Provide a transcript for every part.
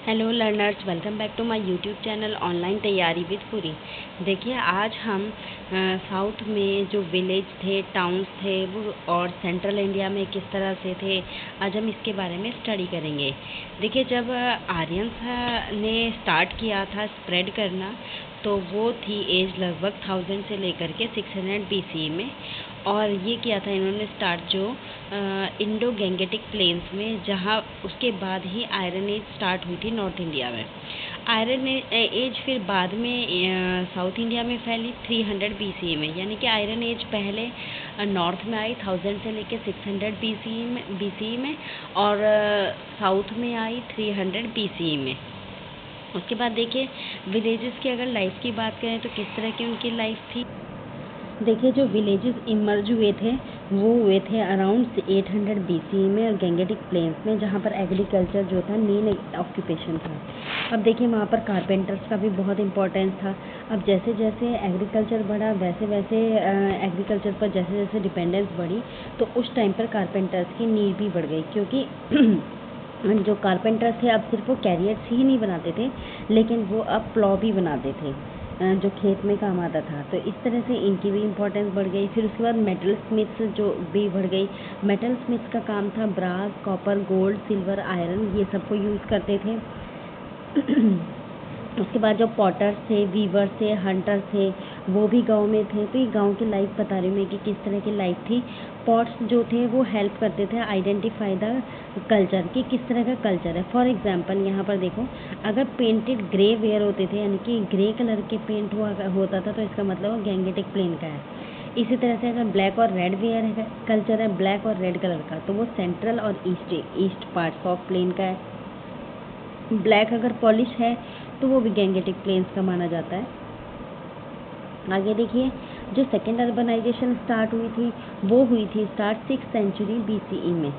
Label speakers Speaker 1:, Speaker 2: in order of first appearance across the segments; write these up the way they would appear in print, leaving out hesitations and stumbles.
Speaker 1: Hello learners, welcome back to my YouTube channel online तैयारी with Puri. देखिए, आज हम साउथ में जो विलेज थे, टाउन्स थे, वो और सेंट्रल इंडिया में किस तरह से थे, आज हम इसके बारे में स्टडी करेंगे। देखिए, जब आर्यंस ने स्टार्ट किया था स्प्रेड करना, तो वो थी एज लगभग 1000 से लेकर के 600 BCE में। और ये किया था इन्होंने स्टार्ट जो इंडो गैंगेटिक प्लेन्स में, जहाँ उसके बाद ही आयरन एज स्टार्ट हुई थी नॉर्थ इंडिया में। आयरन एज फिर बाद में साउथ इंडिया में फैली 300 BCE में, यानी कि आयरन एज पहले नॉर्थ में आई 1000 से लेकर 600 BCE में और साउथ में आई 300 BCE में। उसके बाद देखिए, विलेजेस की अगर लाइफ की बात करें तो किस तरह की उनकी लाइफ थी। देखिए, जो विलेजेस इमर्ज हुए थे वो हुए थे अराउंड 800 BCE में और गैंगेटिक प्लेन्स में, जहाँ पर एग्रीकल्चर जो था मेन ऑक्यूपेशन था। अब देखिए, वहाँ पर कारपेंटर्स का भी बहुत इंपॉर्टेंस था। अब जैसे जैसे एग्रीकल्चर बढ़ा, वैसे वैसे एग्रीकल्चर पर जैसे जैसे डिपेंडेंस बढ़ी, तो उस टाइम पर कारपेंटर्स की नीड भी बढ़ गई, क्योंकि जो कारपेंटर्स थे अब सिर्फ वो कैरियर्स ही नहीं बनाते थे, लेकिन वो अब प्लॉ भी बनाते थे जो खेत में काम आता था। तो इस तरह से इनकी भी इम्पोर्टेंस बढ़ गई। फिर उसके बाद मेटल स्मिथ्स जो भी बढ़ गई। मेटल स्मिथ्स का काम था brass, copper, gold, silver, iron, ये सबको यूज़ करते थे। उसके बाद जो पॉटर्स थे, वीवर्स थे, हंटर्स थे, वो भी गांव में थे। तो ये गांव की लाइफ बता रही हूँ मैं कि किस तरह की लाइफ थी। पॉट्स जो थे वो हेल्प करते थे आइडेंटिफाई द कल्चर, कि किस तरह का कल्चर है। फॉर एग्जांपल यहाँ पर देखो, अगर पेंटेड ग्रे वेयर होते थे, यानी कि ग्रे कलर के पेंट होता था, तो इसका मतलब वो गैंगेटिक प्लेन का है। इसी तरह से अगर ब्लैक और रेड वेयर कल्चर है, ब्लैक और रेड कलर का, तो वो सेंट्रल और ईस्ट पार्ट्स ऑफ प्लेन का है। ब्लैक अगर पॉलिश है तो वो भी गैंगेटिक प्लेन्स का माना जाता है। आगे देखिए, जो सेकेंड अर्बनाइजेशन स्टार्ट हुई थी वो हुई थी स्टार्ट 6th सेंचुरी BCE में।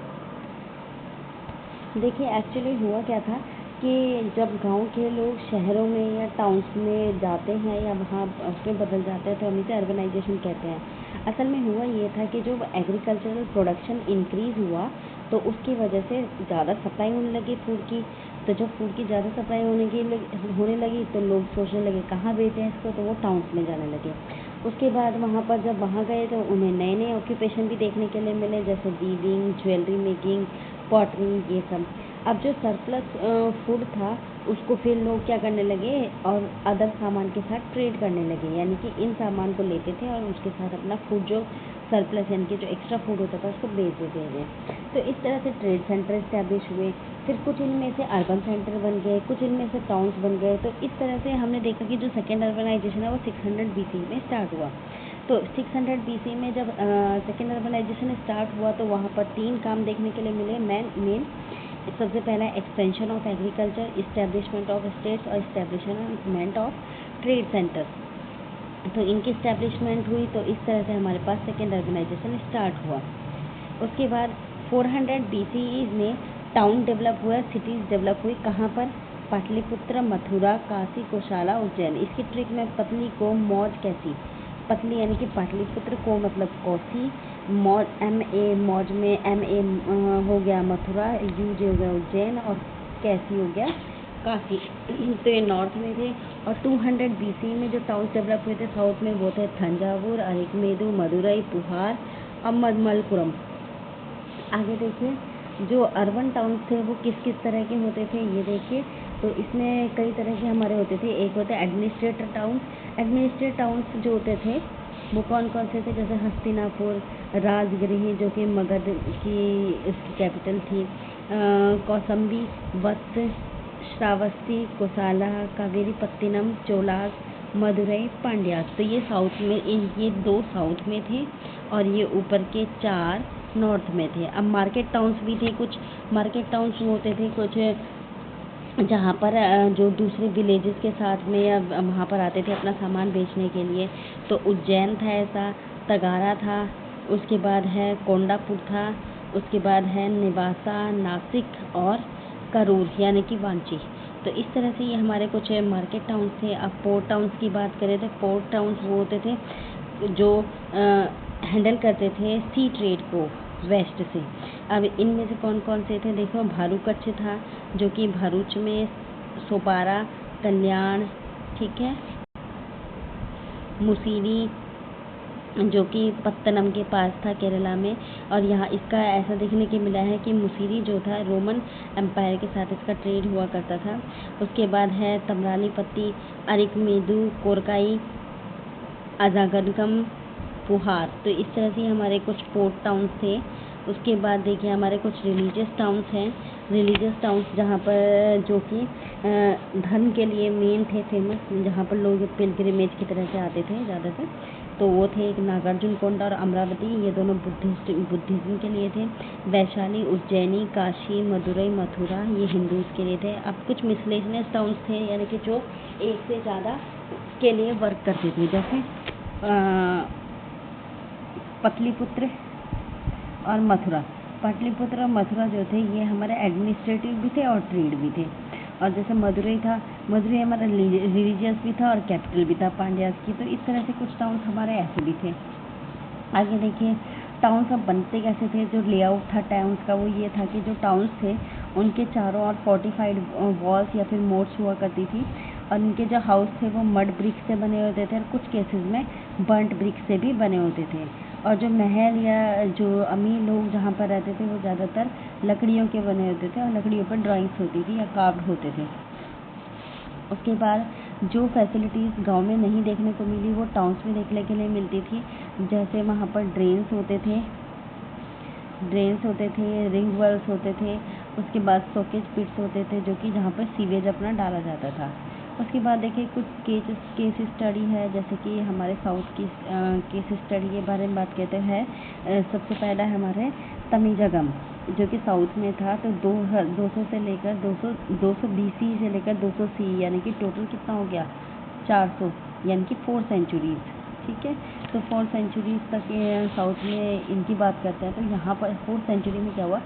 Speaker 1: देखिए, एक्चुअली हुआ क्या था कि जब गांव के लोग शहरों में या टाउन्स में जाते हैं या वहाँ उसमें बदल जाते हैं, तो हम इसे अर्बनाइजेशन कहते हैं। असल में हुआ ये था कि जो एग्रीकल्चरल प्रोडक्शन इंक्रीज़ हुआ, तो उसकी वजह से ज़्यादा सप्लाई होने लगी फूड की। तो जब फूड की ज़्यादा सप्लाई होने लगी तो लोग सोचने लगे कहाँ बेचें इसको, तो वो टाउन्स में जाने लगे। उसके बाद वहाँ पर जब वहाँ गए तो उन्हें नए नए ऑक्यूपेशन भी देखने के लिए मिले, जैसे वीविंग, ज्वेलरी मेकिंग, पॉटरी, ये सब। अब जो सरप्लस फूड था उसको फिर लोग क्या करने लगे, और अदर सामान के साथ ट्रेड करने लगे, यानी कि इन सामान को लेते थे और उसके साथ अपना फूड जो सरप्लस यानी कि जो एक्स्ट्रा फूड होता था उसको बेच देते थे। तो इस तरह से ट्रेड सेंटर इस्टेब्लिश हुए। फिर कुछ इनमें से अर्बन सेंटर बन गए, कुछ इनमें से टाउन्स बन गए। तो इस तरह से हमने देखा कि जो सेकेंड अर्बनाइजेशन है वो 600 BCE में स्टार्ट हुआ। तो 600 BCE में जब सेकेंड अर्बनाइजेशन स्टार्ट हुआ, तो वहाँ पर 3 काम देखने के लिए मिले मेन। सबसे पहला expansion of agriculture, establishment of states और इस्टेब्लिशमेंट ऑफ ट्रेड सेंटर्स। तो इनकी इस्टेब्लिशमेंट हुई, तो इस तरह से हमारे पास सेकेंड अर्बनाइजेशन स्टार्ट हुआ। उसके बाद 400 BCE में टाउन डेवलप हुआ, सिटीज़ डेवलप हुई। कहाँ पर? पाटलिपुत्र, मथुरा, काशी, कोशाला, उज्जैन। इसकी ट्रिक में पतली को मौज कैसी, पतली यानी कि पाटलिपुत्र को मतलब कौशी, मौज मौज में हो गया मथुरा, हो गया उज्जैन, और कैसी हो गया काशी। तो ये नॉर्थ में थे। और 200 BCE में जो टाउन डेवलप हुए थे साउथ में, वो थे थंजावुर, अरिकमेदु, मदुरई, पुहार और मलप्पुरम। आगे देखिए, जो अर्बन टाउन्स थे वो किस किस तरह के होते थे ये देखिए। तो इसमें कई तरह के हमारे होते थे। एक होते एडमिनिस्ट्रेटर टाउन्स। एडमिनिस्ट्रेटर टाउन्स जो होते थे वो कौन कौन से थे, जैसे हस्तिनापुर, राजगृह जो कि मगध की इसकी कैपिटल थी, कौसंबी, वत्स, श्रावस्ती, कोसाला, कावेरीपत्तिनम, चोलास, मदुरई, पांड्यास। तो ये साउथ में, ये 2 साउथ में थे और ये ऊपर के 4 नॉर्थ में थे। अब मार्केट टाउन्स भी थे। कुछ मार्केट टाउन्स होते थे कुछ जहाँ पर जो दूसरे विलेजेस के साथ में या वहाँ पर आते थे अपना सामान बेचने के लिए। तो उज्जैन था ऐसा, तगारा था, उसके बाद है कोंडापुर था, उसके बाद है निवासा, नासिक और करूर यानी कि वांची। तो इस तरह से ये हमारे कुछ मार्केट टाउन्स थे। अब पोर्ट टाउन्स की बात करें तो पोर्ट टाउन्स वो होते थे जो हैंडल करते थे सी ट्रेड को वेस्ट से। अब इनमें से कौन कौन से थे, देखो, भारूकच्छ था जो कि भरूच में सोपारा, कल्याण, ठीक है, मुसीरी जो कि पत्तनम के पास था केरला में। और यहाँ इसका ऐसा देखने के मिला है कि मुसीरी जो था रोमन एम्पायर के साथ इसका ट्रेड हुआ करता था। उसके बाद है तमरालीपत्ती, अरिकमेदु, कोरकाई, अजागनकम, पुहार। तो इस तरह से हमारे कुछ पोर्ट टाउन्स थे। उसके बाद देखिए हमारे कुछ रिलीजियस टाउन्स हैं। रिलीजियस टाउन्स जहाँ पर जो कि धर्म के लिए मेन थे, फेमस, जहाँ पर लोग पिलग्रिमेज की तरह से आते थे ज़्यादातर। तो वो थे एक नागार्जुन कोंडा और अमरावती, ये दोनों बुद्धिज्म के लिए थे। वैशाली, उज्जैनी, काशी, मदुरई, मथुरा ये हिंदूज के लिए थे। अब कुछ मिसलेनियस टाउन्स थे, यानी कि जो एक से ज़्यादा के लिए वर्क करते थे, जैसे पटलिपुत्र और मथुरा। पाटलिपुत्र और मथुरा जो थे ये हमारे एडमिनिस्ट्रेटिव भी थे और ट्रेड भी थे। और जैसे मदुरई था, मदुरई हमारा रिलीजियस भी था और कैपिटल भी था पांड्यास की। तो इस तरह से कुछ टाउन्स हमारे ऐसे भी थे। आगे देखिए टाउन्स अब बनते कैसे थे। जो लेआउट था टाउन्स का वो ये था कि जो टाउन्स थे उनके चारों ओर फोर्टिफाइड वॉल्स या फिर मोट्स हुआ करती थी। और उनके जो हाउस थे वो मड ब्रिक से बने होते थे और कुछ केसेस में बर्nt ब्रिक से भी बने होते थे। और जो महल या जो अमीर लोग जहाँ पर रहते थे वो ज़्यादातर लकड़ियों के बने होते थे और लकड़ियों पर ड्राइंग्स होती थी या कार्व्ड होते थे। उसके बाद जो फैसिलिटीज़ गांव में नहीं देखने को मिली वो टाउन्स में देखने के लिए मिलती थी। जैसे वहाँ पर ड्रेन्स होते थे, रिंग वेल्स होते थे। उसके बाद सोकेज पिट्स होते थे जो कि जहाँ पर सीवेज अपना डाला जाता था। उसके बाद देखिए कुछ केस स्टडी है, जैसे कि हमारे साउथ की केस स्टडी के बारे में बात करते हैं। सबसे पहला है हमारे तमिजागम जो कि साउथ में था। तो 200 से लेकर 200 BC से लेकर 200 CE, यानी कि टोटल कितना हो गया 400, यानी कि 4 सेंचुरीज, ठीक है। तो 4 सेंचुरीज तक साउथ में इनकी बात करते हैं। तो यहाँ पर 4 सेंचुरी में क्या हुआ,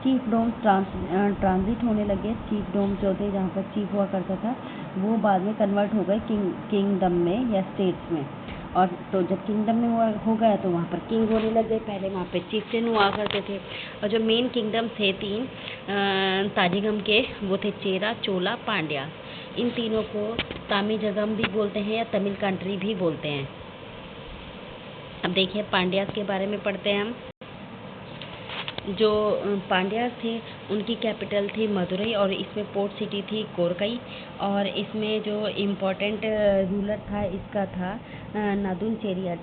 Speaker 1: चीफ डोम ट्रांजिट होने लगे। चीफ डोम जो थे जहाँ पर चीफ हुआ करता था वो बाद में कन्वर्ट हो गए किंगडम में या स्टेट्स में। और तो जब किंगडम में हो गया तो वहाँ पर किंग होने लगे। पहले वहाँ पे चिफ्टेन हुआ करते थे। और जो मेन किंगडम थे 3 ताजिगम के, वो थे चेरा, चोला, पांड्या। इन तीनों को तामिजगम भी बोलते हैं या तमिल कंट्री भी बोलते हैं। अब देखिए पांड्यास के बारे में पढ़ते हैं हम। जो पांड्यास थे उनकी कैपिटल थी मदुरई और इसमें पोर्ट सिटी थी कोरकई। और इसमें जो इम्पोर्टेंट रूलर था इसका था नादुन चेजियान।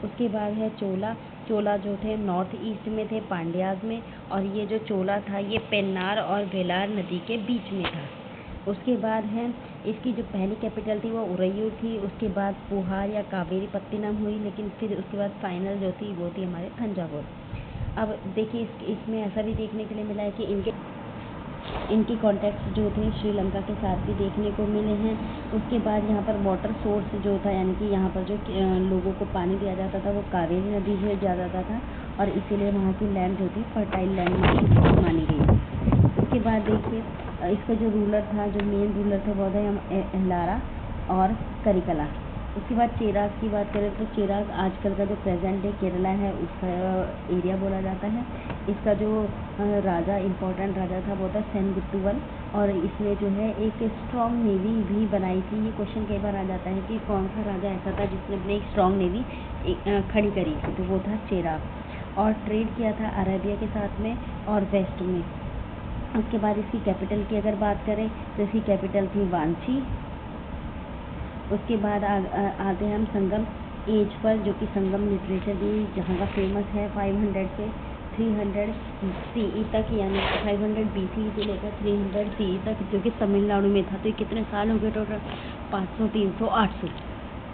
Speaker 1: उसके बाद है चोला जो थे नॉर्थ ईस्ट में थे पांड्यास में। और ये जो चोला था ये पेन्नार और वेलार नदी के बीच में था। उसके बाद है इसकी जो पहली कैपिटल थी वो उरैयूर थी। उसके बाद पुहार या कावेरी पत्तनम हुई, लेकिन फिर उसके बाद फाइनल जो थी वो थी हमारे थंजावुर। अब देखिए इसमें ऐसा भी देखने के लिए मिला है कि इनकी कॉन्टैक्ट्स जो थे श्रीलंका के साथ भी देखने को मिले हैं। उसके बाद यहाँ पर वाटर सोर्स जो था, यानी कि यहाँ पर जो लोगों को पानी दिया जाता था वो कावेरी नदी से दिया जाता था और इसीलिए वहाँ की लैंड जो थी फर्टाइल लैंड मानी गई। उसके बाद देखिए इसका जो रूलर था, जो मेन रूलर थे वो थे एहलारा और करिकला। उसके बाद चेराज की बात करें तो चेराज आजकल का जो प्रेजेंट डे केरला है उसका एरिया बोला जाता है। इसका जो राजा इम्पोर्टेंट राजा था वो था सेनगुट्टुवन। और इसने जो है एक स्ट्रॉन्ग नेवी भी बनाई थी। ये क्वेश्चन कई बार आ जाता है कि कौन सा राजा ऐसा था जिसने अपनी एक स्ट्रॉन्ग नेवी खड़ी करी थी, तो वो था चेराज। और ट्रेड किया था अरेबिया के साथ में और वेस्ट में। उसके बाद इसकी कैपिटल की अगर बात करें तो इसकी कैपिटल थी वांची। उसके बाद आते हैं हम संगम एज पर, जो कि संगम लिटरेचर भी जहाँ का फेमस है। 500 से 300 CE तक, यानी 500 BC से लेकर 300 CE तक, जो कि तमिलनाडु में था। तो ये कितने साल हो गए टोटल, 500, 300,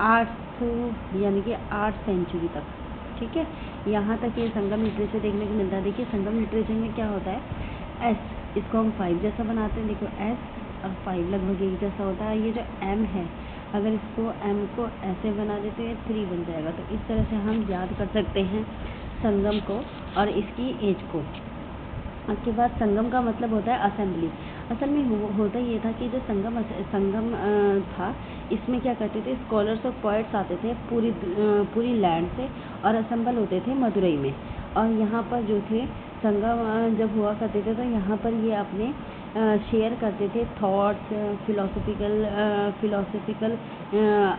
Speaker 1: 800, यानी कि 8 सेंचुरी तक, ठीक है। यहाँ तक ये संगम लिटरेचर देखने को मिलता है। देखिए संगम लिटरेचर में क्या होता है, एस इसको हम 5 जैसा बनाते हैं। देखो एस और 5 लगभग एक जैसा होता है। ये जो एम है, अगर इसको एम को ऐसे बना देते हैं 3 बन जाएगा। तो इस तरह से हम याद कर सकते हैं संगम को और इसकी एज को। उसके बाद संगम का मतलब होता है असेंबली। असल में होता ये था कि जो संगम था, इसमें क्या करते थे, स्कॉलर्स और पोएट्स आते थे पूरी लैंड से और असेंबल होते थे मदुरई में। और यहाँ पर जो थे संगम जब हुआ करते थे तो यहाँ पर ये अपने शेयर करते थे थॉट्स, फिलोसफिकल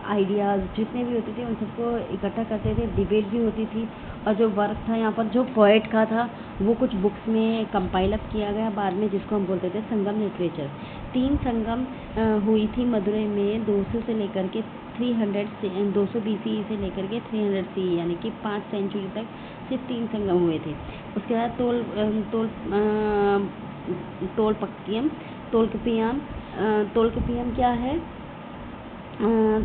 Speaker 1: आइडियाज़ जितने भी होते थे उन सबको इकट्ठा करते थे। डिबेट भी होती थी और जो वर्क था यहाँ पर जो पोएट का था वो कुछ बुक्स में कंपाइल अप किया गया बाद में, जिसको हम बोलते थे संगम लिटरेचर। 3 संगम हुई थी मदुरई में 200 से लेकर के 300 से 200 BCE से लेकर के 300 CE, यानी कि 5 सेंचुरी तक सिर्फ 3 संगम हुए थे। उसके बाद तोलपक्कियम, तोल्कापियम क्या है?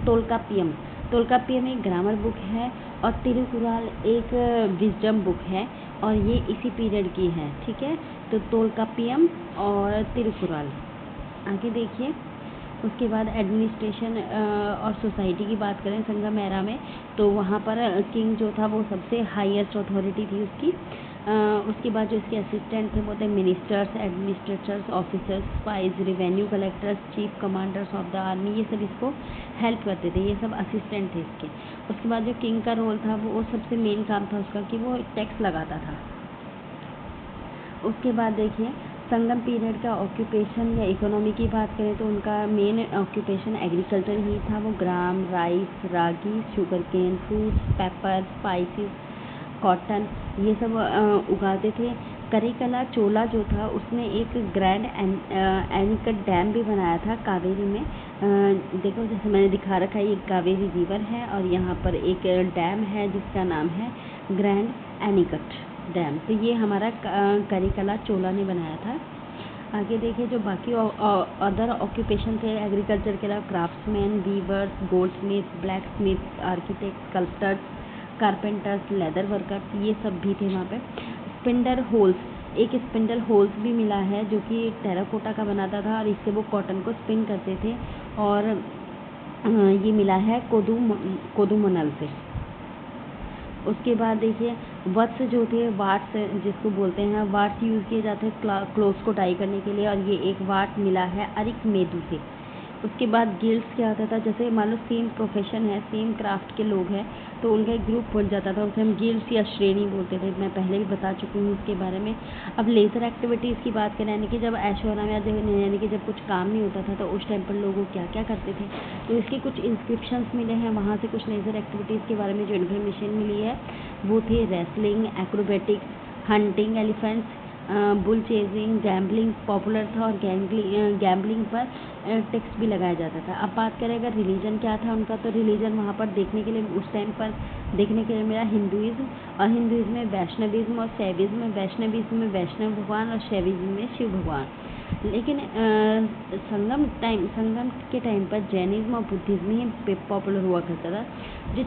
Speaker 1: तोल्कापियम। तोल्कापियम एक ग्रामर बुक है और तिरुकुराल एक विजडम बुक है और ये इसी पीरियड की है, ठीक है। तो तोल्कापियम और तिरुकुराल। आगे देखिए, उसके बाद एडमिनिस्ट्रेशन और सोसाइटी की बात करें संगम एरा में, तो वहाँ पर किंग जो था वो सबसे हाईएस्ट अथॉरिटी थी उसकी। उसके बाद जो इसके असिस्टेंट थे वो थे ministers, administrators, officers, spies, revenue collectors, chief commanders of the army, ये सब इसको हेल्प करते थे, ये सब असिस्टेंट थे इसके। उसके बाद जो किंग का रोल था वो सबसे मेन काम था उसका कि वो टैक्स लगाता था। उसके बाद देखिए संगम पीरियड का ऑक्यूपेशन या इकोनॉमी की बात करें तो उनका मेन ऑक्यूपेशन एग्रीकल्चर ही था। वो gram, rice, ragi, sugar cane, fruits, pepper, spices, cotton, ये सब उगाते थे। करिकला चोला जो था उसने एक ग्रैंड एनीकट डैम भी बनाया था कावेरी में। देखो जैसे मैंने दिखा रखा है, ये कावेरी रिवर है और यहाँ पर एक डैम है जिसका नाम है ग्रैंड एनीकट डैम। तो ये हमारा करिकला चोला ने बनाया था। आगे देखिए जो बाकी अदर ऑक्यूपेशन थे एग्रीकल्चर के अलावा, craftsman, weavers, goldsmith, blacksmith, architect, sculptors, carpenters, leather workers, ये सब भी थे वहाँ पे। स्पिंडल होल्स, एक स्पिंडल होल्स भी मिला है जो कि टेराकोटा का बनाता था और इससे वो कॉटन को स्पिन करते थे। और ये मिला है कोदुमनल से। उसके बाद देखिए वत्स जो थे, वाट्स जिसको बोलते हैं, वाट्स यूज़ किए जाते हैं क्लोथ्स को टाई करने के लिए और ये एक वाट मिला है अरिकमेदु से। उसके बाद गिल्ड्स क्या होता था, जैसे मान लो सेम प्रोफेशन है, सेम क्राफ्ट के लोग हैं तो उनका एक ग्रुप बन जाता था, उसे हम गिल्ड्स या श्रेणी बोलते थे। मैं पहले भी बता चुकी हूँ इसके बारे में। अब लेज़र एक्टिविटीज़ की बात करें, यानी कि जब ऐशोआराम यानी कि जब कुछ काम नहीं होता था तो उस टाइम पर लोग क्या क्या करते थे, तो इसके कुछ इंस्क्रिप्शंस मिले हैं, वहाँ से कुछ लेज़र एक्टिविटीज़ के बारे में जो इन्फॉर्मेशन मिली है वो थे wrestling, acrobatics, hunting elephants, bull chasing, gambling popular था और गैम्बलिंग पर टैक्स भी लगाया जाता था। अब बात करें अगर रिलीजन क्या था उनका, तो रिलीजन वहाँ पर देखने के लिए उस टाइम पर देखने के लिए मिला हिंदुइज्म, और हिंदुइज्म में वैष्णविज्म और शैविज्म। वैष्णविज्म में वैष्णव भगवान और शैविज्म में शिव भगवान। लेकिन संगम के टाइम पर जैनिज्म और बुद्धिज्म ही पॉपुलर हुआ करता था। जो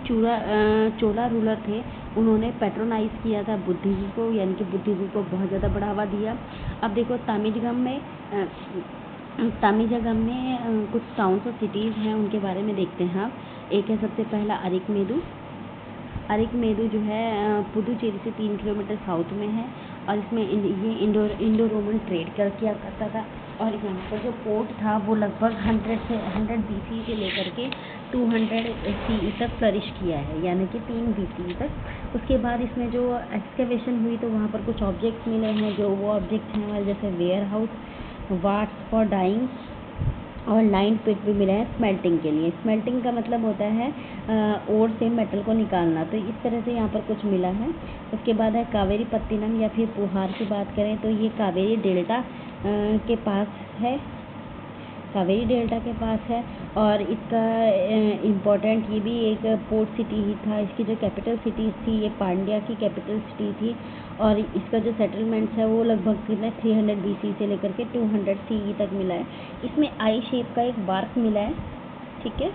Speaker 1: चोला रूलर थे उन्होंने पैट्रोनाइज किया था बुद्धिज्म को, यानी कि बुद्धिज्म को बहुत ज़्यादा बढ़ावा दिया। अब देखो तामिजागम में कुछ टाउन्स और सिटीज़ हैं, उनके बारे में देखते हैं आप। एक है सबसे पहला अरिकमेदु जो है पुदुचेरी से 3 किलोमीटर साउथ में है और इसमें ये इंडो रोमन ट्रेड किया करता था। और यहाँ पर जो पोर्ट था वो लगभग 100 BC से लेकर के 200 CE तक फ्लरिश किया है, यानी कि 3 BC तक। उसके बाद इसमें जो एक्सकेवेशन हुई तो वहाँ पर कुछ ऑब्जेक्ट्स मिले हैं, जो वो ऑब्जेक्ट्स हैं हमारे जैसे warehouse, vats for dyeing और लाइन पिट भी मिला है स्मेल्टिंग के लिए। स्मेल्टिंग का मतलब होता है ओर से मेटल को निकालना, तो इस तरह से यहाँ पर कुछ मिला है। उसके बाद है कावेरी पत्तिनम या फिर पुहार की बात करें तो ये कावेरी डेल्टा के पास है, कावेरी डेल्टा के पास है और इसका इम्पोर्टेंट ये भी एक पोर्ट सिटी ही था। इसकी जो कैपिटल सिटी थी ये पांड्या की कैपिटल सिटी थी और इसका जो सेटलमेंट्स है वो लगभग कितना 300 BC से लेकर के 200 CE तक मिला है। इसमें आई शेप का एक वार्क मिला है, ठीक है।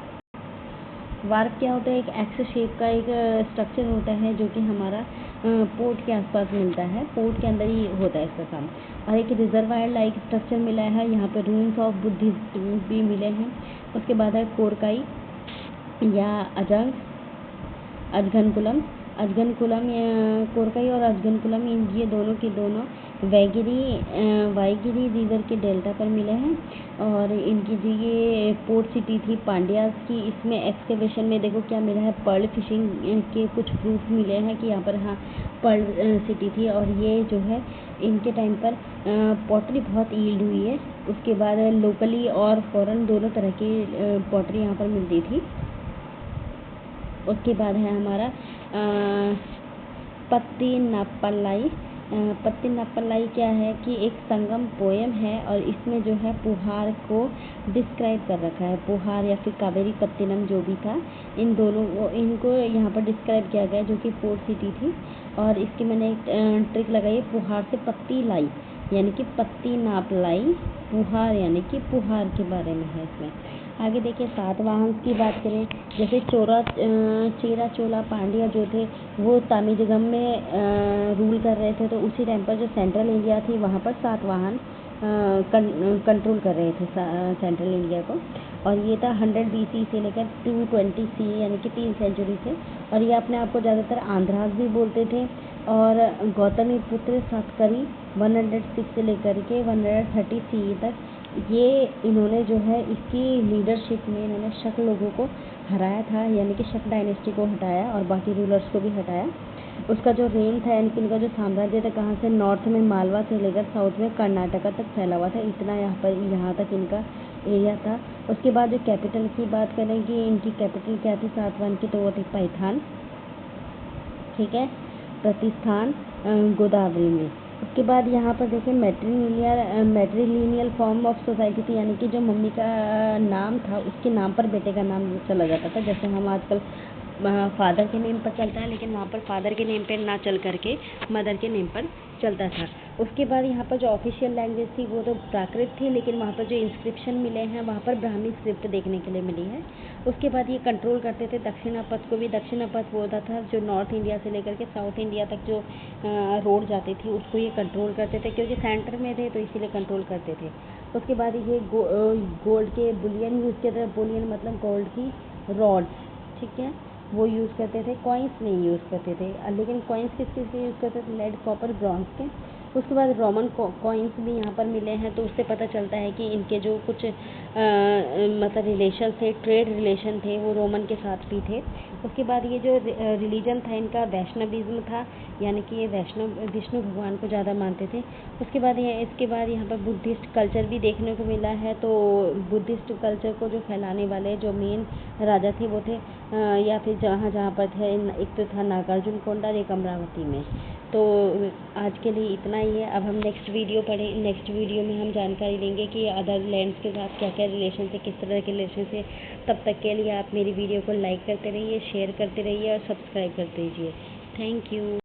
Speaker 1: वार्क क्या होता है, एक एक्स शेप का एक स्ट्रक्चर होता है जो कि हमारा पोर्ट के आसपास मिलता है, पोर्ट के अंदर ही होता है इसका काम। और एक रिजर्वायर लाइक स्ट्रक्चर मिला है, यहाँ पे रूइंस ऑफ बुद्धिस्ट भी मिले हैं। उसके बाद है कोरकाई या अजगनकुलम कोरकाई और अजगनकुलम ये दोनों के दोनों वाईगिरी रिवर के डेल्टा पर मिले हैं और इनकी जो ये पोर्ट सिटी थी पांड्यास की। इसमें एक्सकेवेशन में देखो क्या मिला है, पर्ल फिशिंग के कुछ प्रूफ मिले हैं कि यहाँ पर हाँ पर्ल सिटी थी और ये जो है इनके टाइम पर पॉटरी बहुत यील्ड हुई है। उसके बाद लोकली और फॉरेन दोनों तरह की पॉटरी यहाँ पर मिलती थी। उसके बाद है हमारा पत्तीनाप्पलाई। पत्तीनाप्पलाई क्या है कि एक संगम पोएम है और इसमें जो है पुहार को डिस्क्राइब कर रखा है। पुहार या फिर कावेरी पत्तीनम जो भी था, इन दोनों इनको यहाँ पर डिस्क्राइब किया गया जो कि पोर्ट सिटी थी। और इसकी मैंने एक ट्रिक लगाई, पुहार से पत्ती लाई यानी कि पत्ती नाप लाई, पुहार यानी कि पुहार के बारे में है इसमें। आगे देखिए सातवाहन की बात करें, जैसे चेरा चोला पांड्या जो थे वो तमिज़गम में रूल कर रहे थे, तो उसी टाइम पर जो सेंट्रल इंडिया थी वहाँ पर सातवाहन कंट्रोल कर रहे थे सेंट्रल इंडिया को। और ये था 100 BC से लेकर 220 CE यानी कि 3 सेंचुरी से। और ये अपने आप को ज़्यादातर आंध्रास भी बोलते थे। और गौतमी पुत्र सातकर्णी 106 से लेकर के 130 CE तक ये इन्होंने जो है इसकी लीडरशिप में इन्होंने शक लोगों को हराया था, यानी कि शक डायनेस्टी को हटाया और बाकी रूलर्स को भी हटाया। उसका जो रेन था यानी कि इनका जो साम्राज्य था, कहाँ से, नॉर्थ में मालवा से लेकर साउथ में कर्नाटका तक फैला हुआ था। इतना यहाँ तक इनका एरिया था। उसके बाद जो कैपिटल की बात करेंगे, इनकी कैपिटल क्या थी सातवाहन की, तो वो थी पैठान, ठीक है, प्रतिस्थान गोदावरी में। उसके बाद यहाँ पर देखिए मैट्रिलिनियल फॉर्म ऑफ सोसाइटी थी, यानी कि जो मम्मी का नाम था उसके नाम पर बेटे का नाम चला जाता था। जैसे हम आजकल फादर के नेम पर चलता है, लेकिन वहाँ पर फादर के नेम पर ना चल करके मदर के नेम पर चलता था। उसके बाद यहाँ पर जो ऑफिशियल लैंग्वेज थी वो तो प्राकृत थी, लेकिन वहाँ पर जो इंस्क्रिप्शन मिले हैं वहाँ पर ब्राह्मी स्क्रिप्ट देखने के लिए मिली है। उसके बाद ये कंट्रोल करते थे दक्षिणापथ को भी। दक्षिणापथ वो होता था जो नॉर्थ इंडिया से लेकर के साउथ इंडिया तक जो रोड जाती थी उसको ये कंट्रोल करते थे, क्योंकि सेंटर में थे तो इसीलिए कंट्रोल करते थे। उसके बाद ये गोल्ड के बुलियन यूज़ किया था। बुलियन मतलब गोल्ड की रॉड्स, ठीक है, वो यूज़ करते थे। कॉइन्स नहीं यूज़ करते थे, लेकिन कॉइन्स किस चीज़ के यूज़ करते थे, लेड, कॉपर, ब्रॉन्ज के। उसके बाद रोमन कॉइन्स भी यहाँ पर मिले हैं, तो उससे पता चलता है कि इनके जो कुछ मतलब रिलेशन थे, ट्रेड रिलेशन थे, वो रोमन के साथ भी थे। उसके बाद ये जो रिलीजन था इनका वैष्णविज्म था, यानी कि ये वैष्णव विष्णु भगवान को ज़्यादा मानते थे। इसके बाद यहाँ पर बुद्धिस्ट कल्चर भी देखने को मिला है। तो बुद्धिस्ट कल्चर को जो फैलाने वाले जो मेन राजा थे वो थे या फिर जहाँ पर थे, एक तो था नागार्जुन कोंडा, एक अमरावती में। तो आज के लिए इतना ही है। अब हम नेक्स्ट वीडियो में हम जानकारी लेंगे कि अदर लैंड्स के साथ क्या क्या रिलेशन से, किस तरह के रिलेशन से। तब तक के लिए आप मेरी वीडियो को लाइक करते रहिए, शेयर करते रहिए और सब्सक्राइब करते रहिए। Thank you.